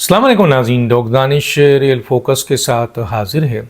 السلام علیکم ناظرین، ڈاکٹر دانش ریئل فوکس کے ساتھ حاضر ہے۔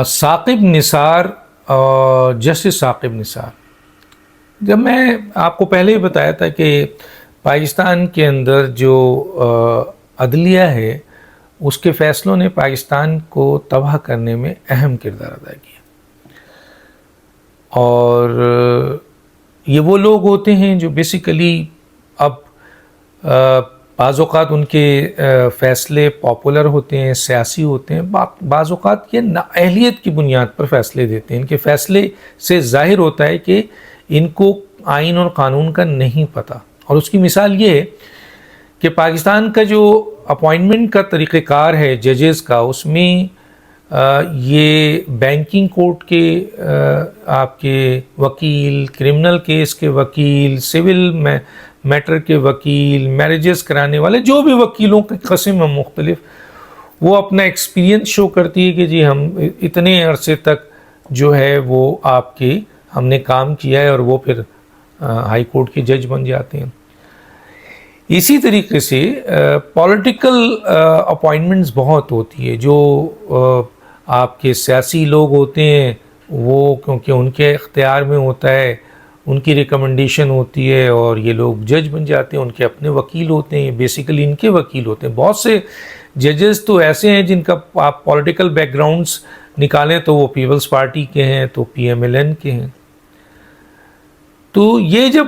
ثاقب نثار اور جسٹس ثاقب نثار، جب میں آپ کو پہلے ہی بتایا تھا کہ پاکستان کے اندر جو عدلیہ ہے اس کے فیصلوں نے پاکستان کو تباہ کرنے میں اہم کردار ادا کیا، اور یہ وہ لوگ ہوتے ہیں جو بیسیکلی اب بعض اوقات ان کے فیصلے پاپولر ہوتے ہیں، سیاسی ہوتے ہیں، بعض اوقات یہ نااہلیت کی بنیاد پر فیصلے دیتے ہیں۔ ان کے فیصلے سے ظاہر ہوتا ہے کہ ان کو آئین اور قانون کا نہیں پتہ، اور اس کی مثال یہ ہے کہ پاکستان کا جو اپوائنٹمنٹ کا طریقہ کار ہے ججز کا، اس میں یہ بینکنگ کورٹ کے آپ کے وکیل، کرمنل کیس کے وکیل، سول میٹر کے وکیل، میرجز کرانے والے، جو بھی وکیلوں کے قسم ہیں مختلف، وہ اپنا ایکسپیرینس شو کرتی ہے کہ جی ہم اتنے عرصے تک جو ہے وہ آپ کے ہم نے کام کیا ہے، اور وہ پھر ہائی کورٹ کے جج بن جاتے ہیں۔ اسی طریقے سے پولیٹیکل اپوائنٹمنٹس بہت ہوتی ہے، جو آپ کے سیاسی لوگ ہوتے ہیں وہ کیونکہ ان کے اختیار میں ہوتا ہے، ان کی ریکمنڈیشن ہوتی ہے اور یہ لوگ جج بن جاتے ہیں، ان کے اپنے وکیل ہوتے ہیں، بیسیکلی ان کے وکیل ہوتے ہیں۔ بہت سے ججز تو ایسے ہیں جن کا آپ پولیٹیکل بیک گراؤنڈس نکالیں تو وہ پیپلز پارٹی کے ہیں، تو پی ایم ایل این کے ہیں۔ تو یہ جب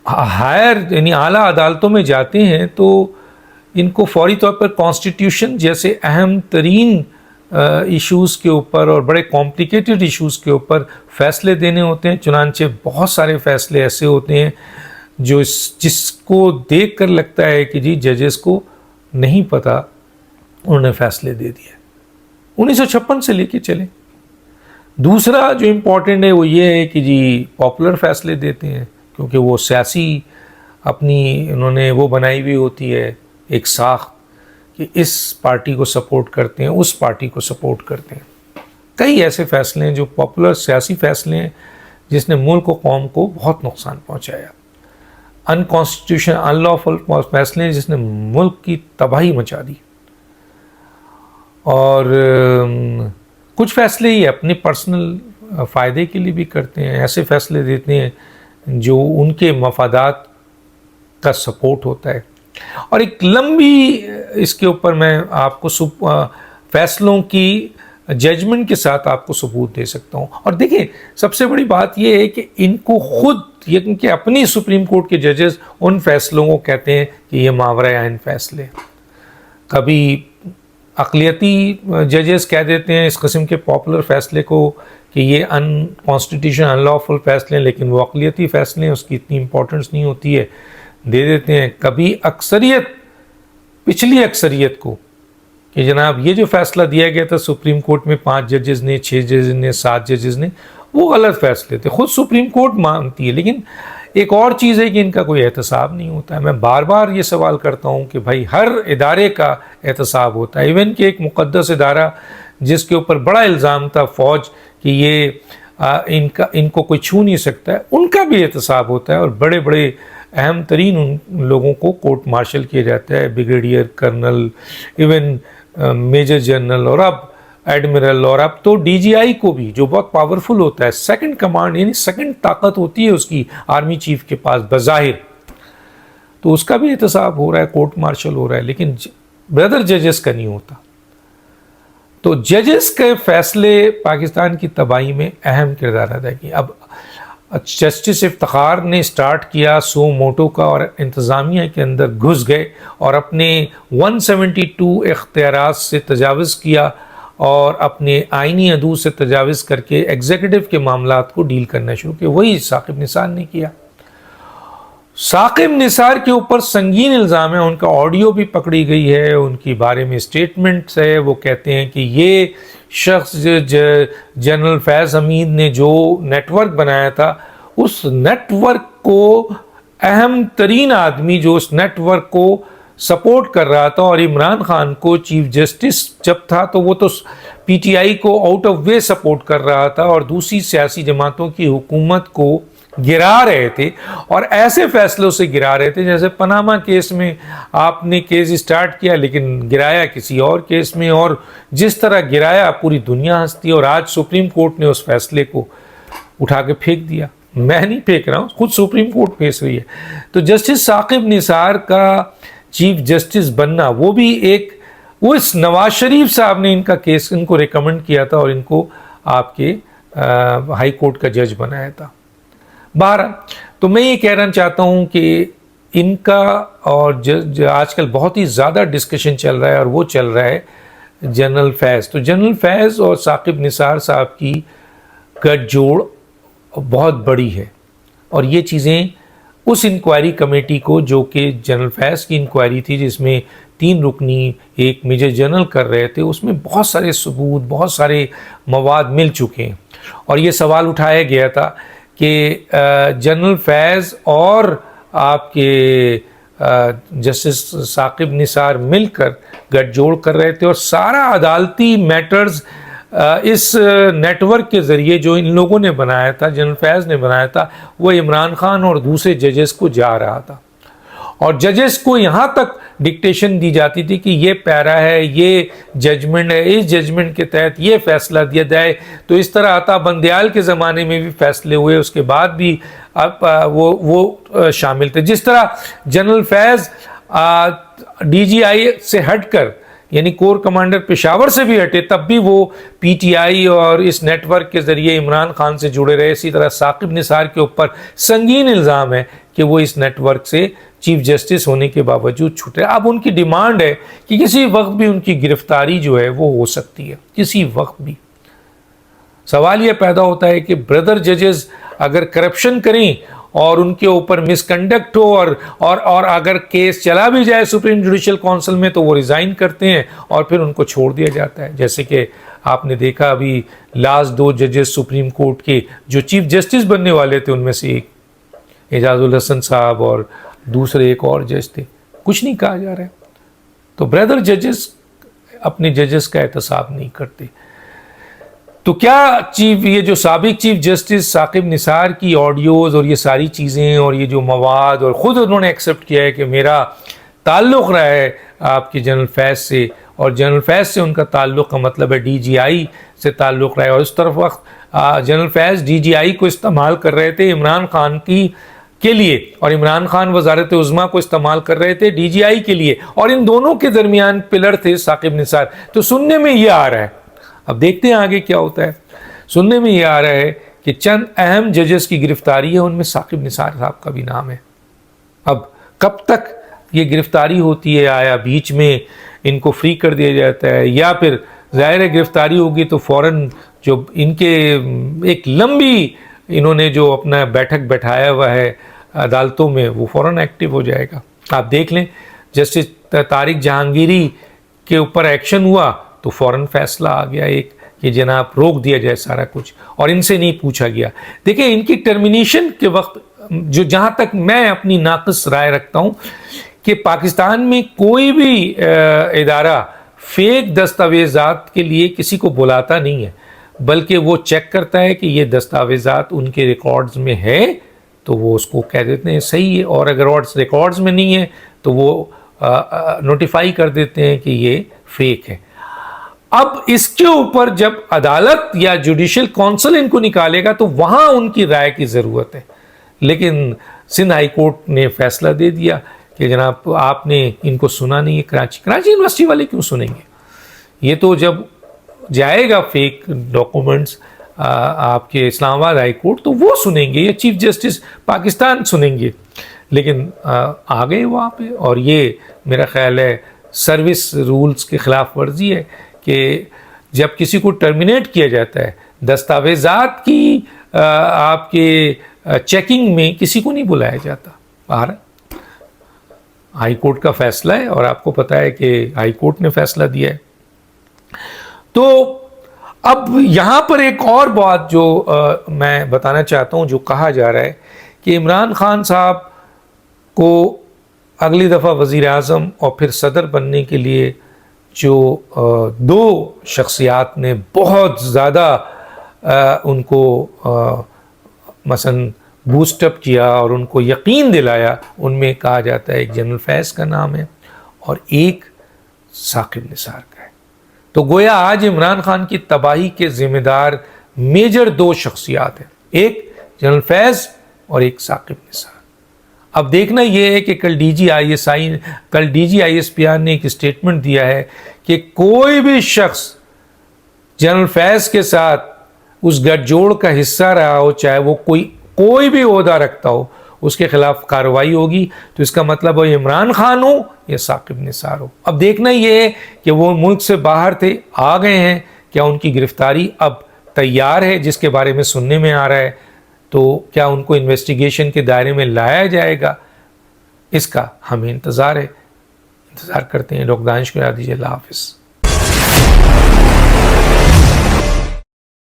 ہائر یعنی اعلیٰ عدالتوں میں جاتے ہیں تو ان کو فوری طور پر کانسٹیٹیوشن جیسے اہم ترین ایشوز کے اوپر اور بڑے کمپلیکیٹڈ ایشوز کے اوپر فیصلے دینے ہوتے ہیں۔ چنانچہ بہت سارے فیصلے ایسے ہوتے ہیں جو جس کو دیکھ کر لگتا ہے کہ جی ججز کو نہیں پتہ، انہوں نے فیصلے دے دیا۔ 1956 سے لے کے چلیں۔ دوسرا جو امپورٹنٹ ہے وہ یہ ہے کہ جی پاپولر فیصلے دیتے ہیں، کیونکہ وہ سیاسی اپنی انہوں نے وہ بنائی ہوئی ہوتی ہے ایک ساخت کہ اس پارٹی کو سپورٹ کرتے ہیں، اس پارٹی کو سپورٹ کرتے ہیں۔ کئی ایسے فیصلے ہیں جو پاپولر سیاسی فیصلے ہیں جس نے ملک و قوم کو بہت نقصان پہنچایا، ان کانسٹیٹیوشن ان لافل فیصلے ہیں جس نے ملک کی تباہی مچا دی، اور کچھ فیصلے ہی اپنے پرسنل فائدے کے لیے بھی کرتے ہیں، ایسے فیصلے دیتے ہیں جو ان کے مفادات کا سپورٹ ہوتا ہے۔ اور ایک لمبی اس کے اوپر میں آپ کو فیصلوں کی ججمنٹ کے ساتھ آپ کو ثبوت دے سکتا ہوں۔ اور دیکھیں سب سے بڑی بات یہ ہے کہ ان کو خود یہ کہ اپنی سپریم کورٹ کے ججز ان فیصلوں کو کہتے ہیں کہ یہ ماورائے آئین فیصلے، کبھی اقلیتی ججز کہہ دیتے ہیں اس قسم کے پاپولر فیصلے کو کہ یہ ان کانسٹیٹیوشن ان لافل فیصلے ہیں، لیکن وہ اقلیتی فیصلے ہیں، اس کی اتنی امپورٹنس نہیں ہوتی ہے، دے دیتے ہیں۔ کبھی اکثریت، پچھلی اکثریت کو کہ جناب یہ جو فیصلہ دیا گیا تھا سپریم کورٹ میں 5 ججز نے، 6 ججز نے، 7 ججز نے، وہ غلط فیصلے تھے، خود سپریم کورٹ مانتی ہے۔ لیکن ایک اور چیز ہے کہ ان کا کوئی احتساب نہیں ہوتا ہے۔ میں بار بار یہ سوال کرتا ہوں کہ بھائی ہر ادارے کا احتساب ہوتا ہے، ایون کہ ایک مقدس ادارہ جس کے اوپر بڑا الزام تھا فوج کہ یہ ان کو کوئی چھو نہیں سکتا ہے، ان کا بھی احتساب ہوتا ہے، اور بڑے بڑے اہم ترین ان لوگوں کو کورٹ مارشل کیا جاتا ہے، brigadier, colonel, even major general, اور اب ایڈمرل، اور اب تو ڈی جی آئی کو بھی، جو بہت پاورفل ہوتا ہے، سیکنڈ کمانڈ یعنی سیکنڈ طاقت ہوتی ہے اس کی آرمی چیف کے پاس بظاہر، تو اس کا بھی احتساب ہو رہا ہے، کورٹ مارشل ہو رہا ہے، لیکن بردر ججز کا نہیں ہوتا۔ تو ججز کے فیصلے پاکستان کی تباہی میں اہم کردار ادا کیا۔ اب جسٹس افتخار نے سٹارٹ کیا سو موٹو کا، اور انتظامیہ کے اندر گھس گئے اور اپنے 172 اختیارات سے تجاوز کیا، اور اپنے آئینی حدود سے تجاوز کر کے ایگزیکٹو کے معاملات کو ڈیل کرنا شروع کیا۔ وہی ثاقب نثار نے کیا۔ ثاقب نثار کے اوپر سنگین الزام ہے، ان کا آڈیو بھی پکڑی گئی ہے، ان کے بارے میں اسٹیٹمنٹس ہے، وہ کہتے ہیں کہ یہ شخص جنرل فیض حمید نے جو نیٹ ورک بنایا تھا، اس نیٹ ورک کو اہم ترین آدمی جو اس نیٹ ورک کو سپورٹ کر رہا تھا، اور عمران خان کو چیف جسٹس جب تھا تو وہ تو پی ٹی آئی کو آؤٹ آف وے سپورٹ کر رہا تھا، اور دوسری سیاسی جماعتوں کی حکومت کو گرا رہے تھے، اور ایسے فیصلوں سے گرا رہے تھے جیسے پاناما کیس میں آپ نے کیس اسٹارٹ کیا لیکن گرایا کسی اور کیس میں، اور جس طرح گرایا پوری دنیا ہنستی ہے، اور آج سپریم کورٹ نے اس فیصلے کو اٹھا کے پھینک دیا. میں نہیں پھینک رہا ہوں، خود سپریم کورٹ پھینک رہی ہے. تو جسٹس ثاقب نثار کا چیف جسٹس بننا وہ بھی ایک، وہ اس نواز شریف صاحب نے ان کا کیس ان کو ریکمنڈ کیا تھا اور ان کو آپ کے ہائی کورٹ کا جج بنایا تھا. بہرحال تو میں یہ کہنا چاہتا ہوں کہ ان کا اور آج کل بہت ہی زیادہ ڈسکشن چل رہا ہے، اور وہ چل رہا ہے جنرل فیض. تو جنرل فیض اور ثاقب نثار صاحب کی گٹھ جوڑ بہت بڑی ہے، اور یہ چیزیں اس انکوائری کمیٹی کو، جو کہ جنرل فیض کی انکوائری تھی جس میں 3 رکنی ایک میجر جنرل کر رہے تھے، اس میں بہت سارے ثبوت، بہت سارے مواد مل چکے ہیں. اور یہ سوال اٹھایا گیا تھا کہ جنرل فیض اور آپ کے جسٹس ثاقب نثار مل کر گٹھ جوڑ کر رہے تھے، اور سارا عدالتی میٹرز اس نیٹ ورک کے ذریعے جو ان لوگوں نے بنایا تھا، جنرل فیض نے بنایا تھا، وہ عمران خان اور دوسرے ججز کو جا رہا تھا. اور ججز کو یہاں تک ڈکٹیشن دی جاتی تھی کہ یہ پیرا ہے، یہ ججمنٹ ہے، اس ججمنٹ کے تحت یہ فیصلہ دیا جائے. تو اس طرح عطا بندیال کے زمانے میں بھی فیصلے ہوئے، اس کے بعد بھی اب وہ شامل تھے. جس طرح جنرل فیض ڈی جی آئی سے ہٹ کر، یعنی کور کمانڈر پشاور سے بھی ہٹے، تب بھی وہ پی ٹی آئی اور اس نیٹ ورک کے ذریعے عمران خان سے جڑے رہے. اسی طرح ثاقب نثار کے اوپر سنگین الزام ہے کہ وہ اس نیٹ ورک سے چیف جسٹس ہونے کے باوجود چھوٹے. اب ان کی ڈیمانڈ ہے کہ کسی وقت بھی ان کی گرفتاری جو ہے وہ ہو سکتی ہے، کسی وقت بھی. سوال یہ پیدا ہوتا ہے کہ بردر ججز اگر کرپشن کریں اور ان کے اوپر مس کنڈکٹ ہو، اور اگر کیس چلا بھی جائے سپریم جوڈیشل کونسل میں، تو وہ ریزائن کرتے ہیں اور پھر ان کو چھوڑ دیا جاتا ہے. جیسے کہ آپ نے دیکھا ابھی لاسٹ 2 ججز سپریم کورٹ کے جو چیف جسٹس بننے والے تھے، ان میں سے ایک اعجاز الحسن صاحب اور دوسرے ایک اور جج تھے، کچھ نہیں کہا جا رہا ہے. تو بردر ججز اپنے ججز کا احتساب نہیں کرتے. تو کیا یہ جو سابق چیف جسٹس ثاقب نثار کی آڈیوز اور یہ ساری چیزیں اور یہ جو مواد، اور خود انہوں نے ایکسیپٹ کیا ہے کہ میرا تعلق رہا ہے آپ کے جنرل فیض سے، اور جنرل فیض سے ان کا تعلق کا مطلب ہے ڈی جی آئی سے تعلق رہا ہے، اور اس طرف وقت جنرل فیض ڈی جی آئی کو استعمال کر رہے تھے عمران خان کے لیے، اور عمران خان وزارت عظمیٰ کو استعمال کر رہے تھے ڈی جی آئی کے لیے، اور ان دونوں کے درمیان پلر تھے ثاقب نثار. تو سننے میں یہ آ رہا ہے، اب دیکھتے ہیں آگے کیا ہوتا ہے. سننے میں یہ آ رہا ہے کہ چند اہم ججز کی گرفتاری ہے، ان میں ثاقب نثار صاحب کا بھی نام ہے. اب کب تک یہ گرفتاری ہوتی ہے؟ آیا بیچ میں ان کو فری کر دیا جاتا ہے، یا پھر ظاہر ہے گرفتاری ہوگی تو فوراً جو ان کے ایک لمبی انہوں نے جو اپنا بیٹھک بیٹھایا ہوا ہے عدالتوں میں، وہ فوراً ایکٹیو ہو جائے گا. آپ دیکھ لیں جسٹس طارق جہانگیری کے اوپر ایکشن ہوا تو فوراً فیصلہ آ گیا ایک کہ جناب روک دیا جائے سارا کچھ، اور ان سے نہیں پوچھا گیا. دیکھیں ان کی ٹرمینیشن کے وقت، جو جہاں تک میں اپنی ناقص رائے رکھتا ہوں کہ پاکستان میں کوئی بھی ادارہ فیک دستاویزات کے لیے کسی کو بلاتا نہیں ہے، بلکہ وہ چیک کرتا ہے کہ یہ دستاویزات ان کے ریکارڈز میں ہے تو وہ اس کو کہہ دیتے ہیں صحیح ہے، اور اگر ریکارڈز میں نہیں ہے تو وہ نوٹیفائی کر دیتے ہیں کہ یہ فیک ہے. اب اس کے اوپر جب عدالت یا جوڈیشل کونسل ان کو نکالے گا تو وہاں ان کی رائے کی ضرورت ہے. لیکن سندھ ہائی کورٹ نے فیصلہ دے دیا کہ جناب آپ نے ان کو سنا نہیں ہے. کراچی یونیورسٹی والے کیوں سنیں گے؟ یہ تو جب جائے گا فیک ڈاکومنٹس آپ کے اسلام آباد ہائی کورٹ تو وہ سنیں گے، یا چیف جسٹس پاکستان سنیں گے. لیکن آ گئے وہاں پہ، اور یہ میرا خیال ہے سروس رولز کے خلاف ورزی ہے کہ جب کسی کو ٹرمینیٹ کیا جاتا ہے دستاویزات کی آپ کے چیکنگ میں کسی کو نہیں بلایا جاتا. باہر ہائی کورٹ کا فیصلہ ہے اور آپ کو پتہ ہے کہ ہائی کورٹ نے فیصلہ دیا ہے. تو اب یہاں پر ایک اور بات جو میں بتانا چاہتا ہوں، جو کہا جا رہا ہے کہ عمران خان صاحب کو اگلی دفعہ وزیر اعظم اور پھر صدر بننے کے لیے جو 2 شخصیات نے بہت زیادہ ان کو مثلا بوسٹ اپ کیا اور ان کو یقین دلایا، ان میں کہا جاتا ہے ایک جنرل فیض کا نام ہے اور ایک ثاقب نثار کا ہے۔ تو گویا آج عمران خان کی تباہی کے ذمہ دار میجر دو شخصیات ہیں، ایک جنرل فیض اور ایک ثاقب نثار۔ اب دیکھنا یہ ہے کہ کل D G I S P R نے ایک اسٹیٹمنٹ دیا ہے کہ کوئی بھی شخص جنرل فیض کے ساتھ اس گٹھ جوڑ کا حصہ رہا ہو، چاہے وہ کوئی بھی عہدہ رکھتا ہو، اس کے خلاف کارروائی ہوگی۔ تو اس کا مطلب ہے عمران خان ہو یا ثاقب نثار ہو۔ اب دیکھنا یہ ہے کہ وہ ملک سے باہر تھے، آ گئے ہیں، کیا ان کی گرفتاری اب تیار ہے جس کے بارے میں سننے میں آ رہا ہے؟ تو کیا ان کو انویسٹیگیشن کے دائرے میں لایا جائے گا؟ اس کا ہمیں انتظار ہے، انتظار کرتے ہیں۔ ڈاکٹر دانش کو یاد دیجیے، اللہ حافظ۔